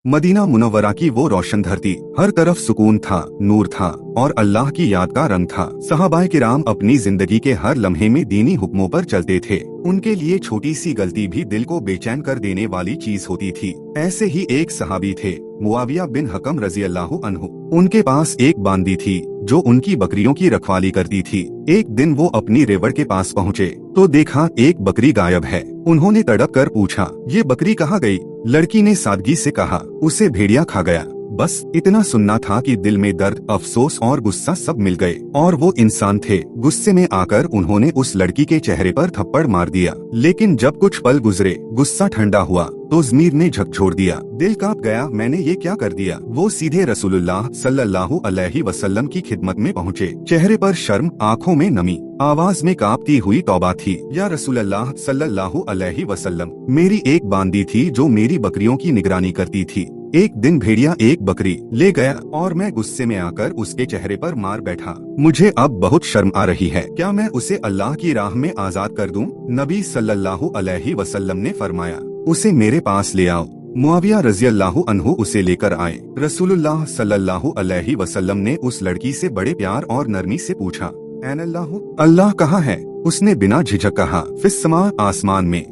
Medina Munawwara की वो रोशन धरती, हर तरफ सुकून था, नूर था और अल्लाह की याद का रंग था। सहाबाए किराम अपनी जिंदगी के हर लम्हे में दीनी हुक्मों पर चलते थे। उनके लिए छोटी सी गलती भी दिल को बेचैन कर देने वाली चीज होती थी। ऐसे ही एक सहाबी थे, मुआविया बिन हकम रजी अल्लाहु अन्हु। उनके पास एक बांदी थी जो उनकी बकरियों की रखवाली करती थी। एक दिन वो अपनी रेवड़ के पास पहुँचे तो देखा एक बकरी गायब है। उन्होंने तड़प कर पूछा, ये बकरी कहाँ गई? लड़की ने सादगी से कहा, उसे भेड़िया खा गया। बस इतना सुनना था कि दिल में दर्द, अफसोस और गुस्सा सब मिल गए। और वो इंसान थे। गुस्से में आकर उन्होंने उस लड़की के चेहरे पर थप्पड़ मार दिया। लेकिन जब कुछ पल गुजरे, गुस्सा ठंडा हुआ तो ज़मीर ने झकझोर दिया। दिल कांप गया, मैंने ये क्या कर दिया? वो सीधे रसूलुल्लाह सल्लल्लाहु अलैहि वसल्लम की खिदमत में पहुँचे। चेहरे पर शर्म, आँखों में नमी, आवाज में कांपती हुई तौबा थी। या रसूलुल्लाह सल्लल्लाहु अलैहि वसल्लम, मेरी एक बांदी थी जो मेरी बकरियों की निगरानी करती थी। एक दिन भेड़िया एक बकरी ले गया और मैं गुस्से में आकर उसके चेहरे पर मार बैठा। मुझे अब बहुत शर्म आ रही है। क्या मैं उसे अल्लाह की राह में आजाद कर दूं? नबी सल्लल्लाहु अलैहि वसल्लम ने फरमाया, उसे मेरे पास ले आओ। मुआविया रज़ी अल्लाहु अन्हु उसे लेकर आए। रसूलुल्लाह सल्लल्लाहु अलैहि वसल्लम ने उस लड़की से बड़े प्यार और नरमी से पूछा, ऐन अल्लाहु, अल्लाह कहाँ है? उसने बिना झिझक कहा, फिस्समा, आसमान में।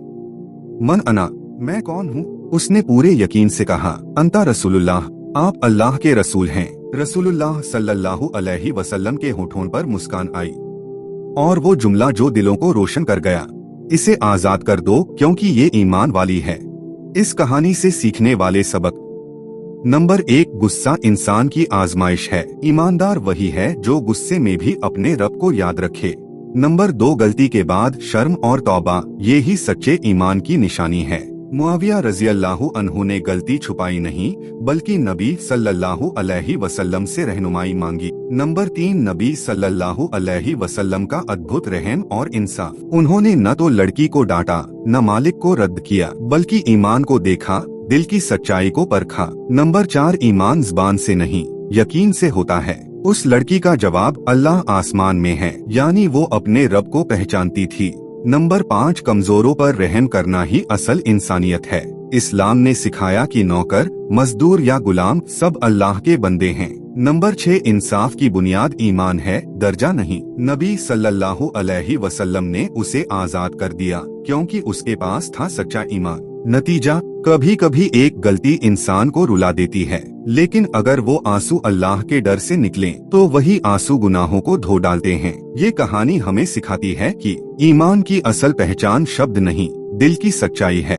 मन अना, मैं कौन हूँ? उसने पूरे यकीन से कहा, अंता रसूलुल्लाह, आप अल्लाह के रसूल हैं। रसूलुल्लाह सल्लल्लाहु अलैहि वसल्लम के होठों पर मुस्कान आई और वो जुमला जो दिलों को रोशन कर गया, इसे आजाद कर दो क्योंकि ये ईमान वाली है। इस कहानी से सीखने वाले सबक: नंबर 1, गुस्सा इंसान की आजमाइश है। ईमानदार वही है जो गुस्से में भी अपने रब को याद रखे। नंबर 2, गलती के बाद शर्म और तौबा, ये ही सच्चे ईमान की निशानी है। मुआविया रज़ी अल्लाहु अन्हु ने गलती छुपाई नहीं बल्कि नबी सल्लल्लाहु अलैहि वसल्लम से रहनुमाई मांगी। नंबर 3, नबी सल्लल्लाहु अलैहि वसल्लम का अद्भुत रहम और इंसाफ। उन्होंने न तो लड़की को डांटा, न मालिक को रद्द किया, बल्कि ईमान को देखा, दिल की सच्चाई को परखा। नंबर 4, ईमान ज़बान से नहीं, यकीन से होता है। उस लड़की का जवाब, अल्लाह आसमान में है, यानी वो अपने रब को पहचानती थी। नंबर 5, कमजोरों पर रहम करना ही असल इंसानियत है। इस्लाम ने सिखाया कि नौकर, मजदूर या गुलाम सब अल्लाह के बंदे हैं। नंबर 6, इंसाफ की बुनियाद ईमान है, दर्जा नहीं। नबी सल्लल्लाहु अलैहि वसल्लम ने उसे आजाद कर दिया क्योंकि उसके पास था सच्चा ईमान। नतीजा, कभी कभी एक गलती इंसान को रुला देती है, लेकिन अगर वो आंसू अल्लाह के डर से निकलें, तो वही आंसू गुनाहों को धो डालते हैं। ये कहानी हमें सिखाती है कि ईमान की असल पहचान शब्द नहीं, दिल की सच्चाई है।